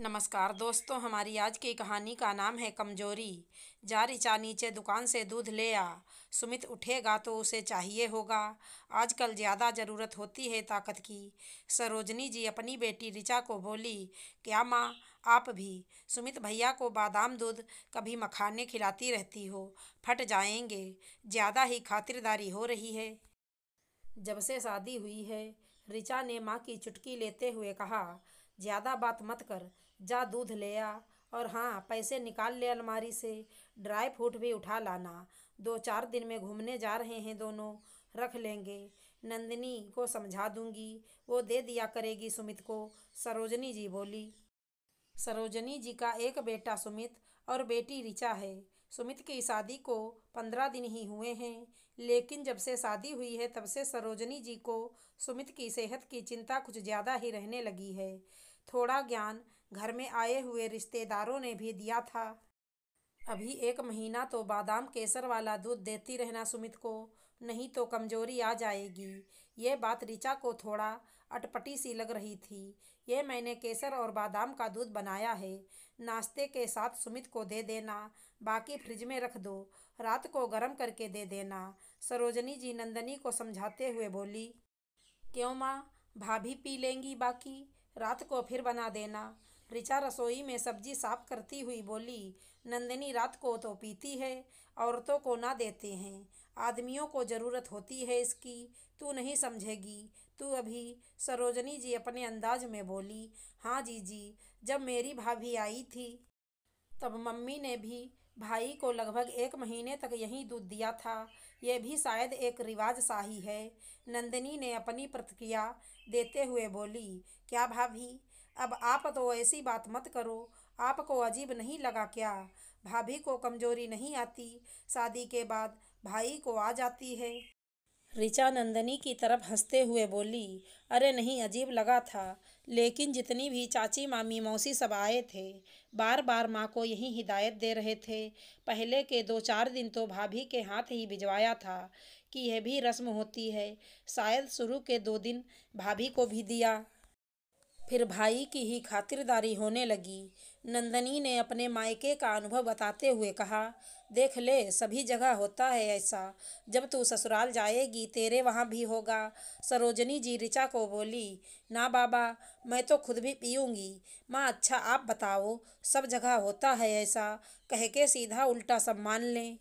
नमस्कार दोस्तों, हमारी आज की कहानी का नाम है कमजोरी। जा ऋचा नीचे दुकान से दूध ले आ। सुमित उठेगा तो उसे चाहिए होगा। आजकल ज़्यादा ज़रूरत होती है ताकत की। सरोजनी जी अपनी बेटी ऋचा को बोली, क्या माँ आप भी सुमित भैया को बादाम दूध कभी मखाने खिलाती रहती हो? फट जाएंगे, ज़्यादा ही खातिरदारी हो रही है। जब से शादी हुई है, ऋचा ने माँ की चुटकी लेते हुए कहा, ज़्यादा बात मत कर, जा दूध ले आ। और हाँ, पैसे निकाल ले अलमारी से। ड्राई फ्रूट भी उठा लाना। 2-4 दिन में घूमने जा रहे हैं दोनों, रख लेंगे। नंदिनी को समझा दूंगी, वो दे दिया करेगी सुमित को, सरोजनी जी बोली। सरोजनी जी का एक बेटा सुमित और बेटी ऋचा है। सुमित की शादी को 15 दिन ही हुए हैं, लेकिन जब से शादी हुई है तब से सरोजनी जी को सुमित की सेहत की चिंता कुछ ज़्यादा ही रहने लगी है। थोड़ा ज्ञान घर में आए हुए रिश्तेदारों ने भी दिया था। अभी 1 महीना तो बादाम केसर वाला दूध देती रहना सुमित को, नहीं तो कमजोरी आ जाएगी। ये बात ऋचा को थोड़ा अटपटी सी लग रही थी। ये मैंने केसर और बादाम का दूध बनाया है, नाश्ते के साथ सुमित को दे देना, बाकी फ्रिज में रख दो, रात को गर्म करके दे देना, सरोजनी जी नंदनी को समझाते हुए बोली। क्यों माँ, भाभी पी लेंगी बाकी, रात को फिर बना देना। ऋचा रसोई में सब्जी साफ करती हुई बोली। नंदिनी रात को तो पीती है, औरतों को ना देते हैं, आदमियों को ज़रूरत होती है इसकी, तू नहीं समझेगी तू अभी। सरोजनी जी अपने अंदाज में बोली। हाँ जीजी, जब मेरी भाभी आई थी तब मम्मी ने भी भाई को लगभग 1 महीने तक यही दूध दिया था। यह भी शायद एक रिवाज सा ही है। नंदिनी ने अपनी प्रतिक्रिया देते हुए बोली। क्या भाभी, अब आप तो ऐसी बात मत करो, आपको अजीब नहीं लगा क्या? भाभी को कमजोरी नहीं आती, शादी के बाद भाई को आ जाती है। ऋचा नंदनी की तरफ हंसते हुए बोली, अरे नहीं, अजीब लगा था, लेकिन जितनी भी चाची मामी मौसी सब आए थे, बार बार माँ को यही हिदायत दे रहे थे। पहले के 2-4 दिन तो भाभी के हाथ ही भिजवाया था कि यह भी रस्म होती है। शायद शुरू के 2 दिन भाभी को भी दिया, फिर भाई की ही खातिरदारी होने लगी। नंदनी ने अपने मायके का अनुभव बताते हुए कहा, देख ले, सभी जगह होता है ऐसा, जब तू ससुराल जाएगी तेरे वहाँ भी होगा। सरोजनी जी ऋचा को बोली। ना बाबा, मैं तो खुद भी पीऊँगी। माँ अच्छा आप बताओ, सब जगह होता है ऐसा, कह के सीधा उल्टा सब मान लें।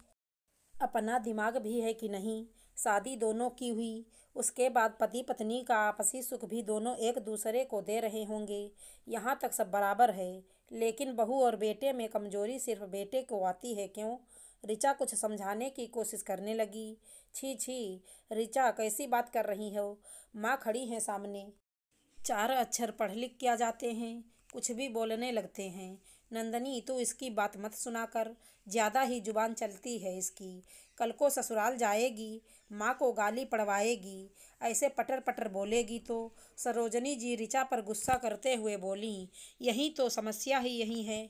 अपना दिमाग भी है कि नहीं? शादी दोनों की हुई, उसके बाद पति पत्नी का आपसी सुख भी दोनों एक दूसरे को दे रहे होंगे, यहाँ तक सब बराबर है। लेकिन बहू और बेटे में कमजोरी सिर्फ बेटे को आती है क्यों? ऋचा कुछ समझाने की कोशिश करने लगी। छी छी, ऋचा कैसी बात कर रही हो? माँ खड़ी हैं सामने, 4 अक्षर पढ़ लिख क्या जाते हैं, कुछ भी बोलने लगते हैं। नंदनी तू इसकी बात मत सुना कर, ज़्यादा ही जुबान चलती है इसकी। कल को ससुराल जाएगी, माँ को गाली पड़वाएगी, ऐसे पटर पटर बोलेगी तो। सरोजनी जी ऋचा पर गुस्सा करते हुए बोली। यही तो समस्या ही यही है,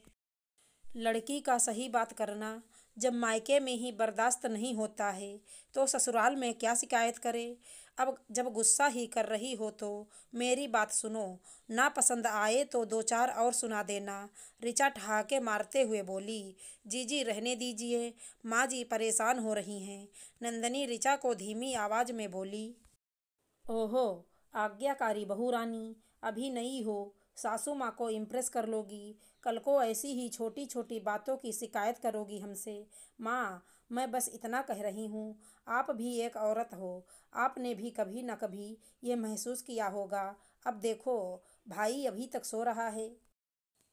लड़की का सही बात करना। जब मायके में ही बर्दाश्त नहीं होता है तो ससुराल में क्या शिकायत करे? अब जब गुस्सा ही कर रही हो तो मेरी बात सुनो, ना पसंद आए तो 2-4 और सुना देना। ऋचा ठहाके मारते हुए बोली। जीजी रहने दीजिए, माँ जी परेशान हो रही हैं। नंदनी ऋचा को धीमी आवाज़ में बोली। ओहो, आज्ञाकारी बहू रानी, अभी नई हो, सासू माँ को इम्प्रेस कर लोगी, कल को ऐसी ही छोटी छोटी बातों की शिकायत करोगी हमसे। माँ, मैं बस इतना कह रही हूँ, आप भी एक औरत हो, आपने भी कभी न कभी ये महसूस किया होगा। अब देखो, भाई अभी तक सो रहा है,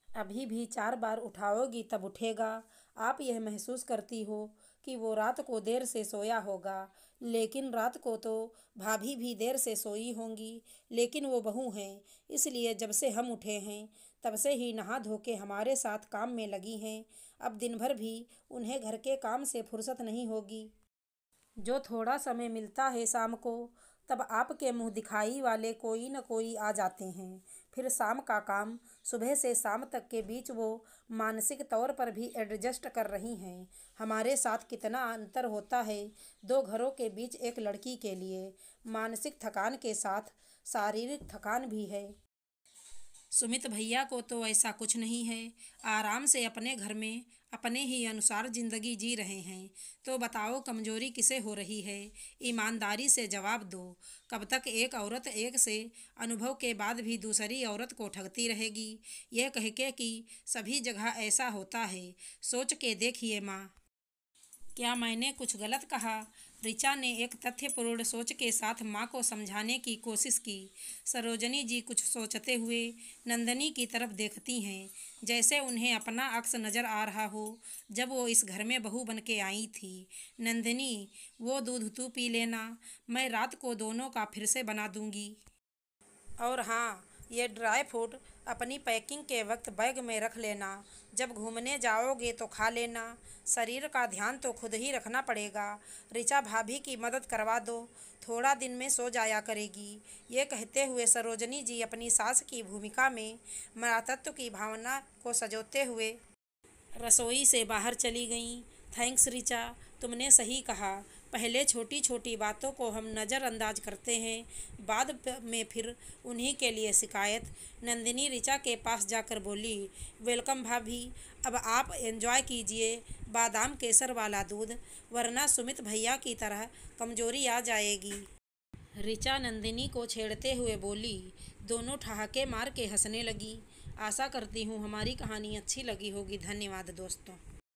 अभी भी 4 बार उठाओगी तब उठेगा। आप यह महसूस करती हो कि वो रात को देर से सोया होगा, लेकिन रात को तो भाभी भी देर से सोई होंगी, लेकिन वो बहू हैं, इसलिए जब से हम उठे हैं तब से ही नहा धो के हमारे साथ काम में लगी हैं। अब दिन भर भी उन्हें घर के काम से फुर्सत नहीं होगी। जो थोड़ा समय मिलता है शाम को, तब आपके मुंह दिखाई वाले कोई न कोई आ जाते हैं। फिर शाम का काम, सुबह से शाम तक के बीच वो मानसिक तौर पर भी एडजस्ट कर रही हैं। हमारे साथ कितना अंतर होता है 2 घरों के बीच एक लड़की के लिए। मानसिक थकान के साथ शारीरिक थकान भी है। सुमित भैया को तो ऐसा कुछ नहीं है, आराम से अपने घर में अपने ही अनुसार जिंदगी जी रहे हैं। तो बताओ कमजोरी किसे हो रही है? ईमानदारी से जवाब दो। कब तक एक औरत एक से अनुभव के बाद भी दूसरी औरत को ठगती रहेगी? यह कह के कि सभी जगह ऐसा होता है, सोच के देखिए माँ। क्या मैंने कुछ गलत कहा? ऋचा ने एक तथ्यपूर्ण सोच के साथ माँ को समझाने की कोशिश की। सरोजनी जी कुछ सोचते हुए नंदिनी की तरफ देखती हैं, जैसे उन्हें अपना अक्स नजर आ रहा हो जब वो इस घर में बहू बन के आई थी। नंदिनी, वो दूध तू पी लेना, मैं रात को दोनों का फिर से बना दूंगी। और हाँ, ये ड्राई फ्रूट अपनी पैकिंग के वक्त बैग में रख लेना। जब घूमने जाओगे तो खा लेना। शरीर का ध्यान तो खुद ही रखना पड़ेगा। ऋचा भाभी की मदद करवा दो, थोड़ा दिन में सो जाया करेगी। ये कहते हुए सरोजनी जी अपनी सास की भूमिका में मातृत्व की भावना को सजोते हुए रसोई से बाहर चली गईं। थैंक्स ऋचा, तुमने सही कहा। पहले छोटी छोटी बातों को हम नज़रअंदाज करते हैं, बाद में फिर उन्हीं के लिए शिकायत। नंदिनी ऋचा के पास जाकर बोली, वेलकम भाभी, अब आप एंजॉय कीजिए बादाम केसर वाला दूध, वरना सुमित भैया की तरह कमजोरी आ जाएगी। ऋचा नंदिनी को छेड़ते हुए बोली। दोनों ठहाके मार के हंसने लगी। आशा करती हूँ हमारी कहानी अच्छी लगी होगी। धन्यवाद दोस्तों।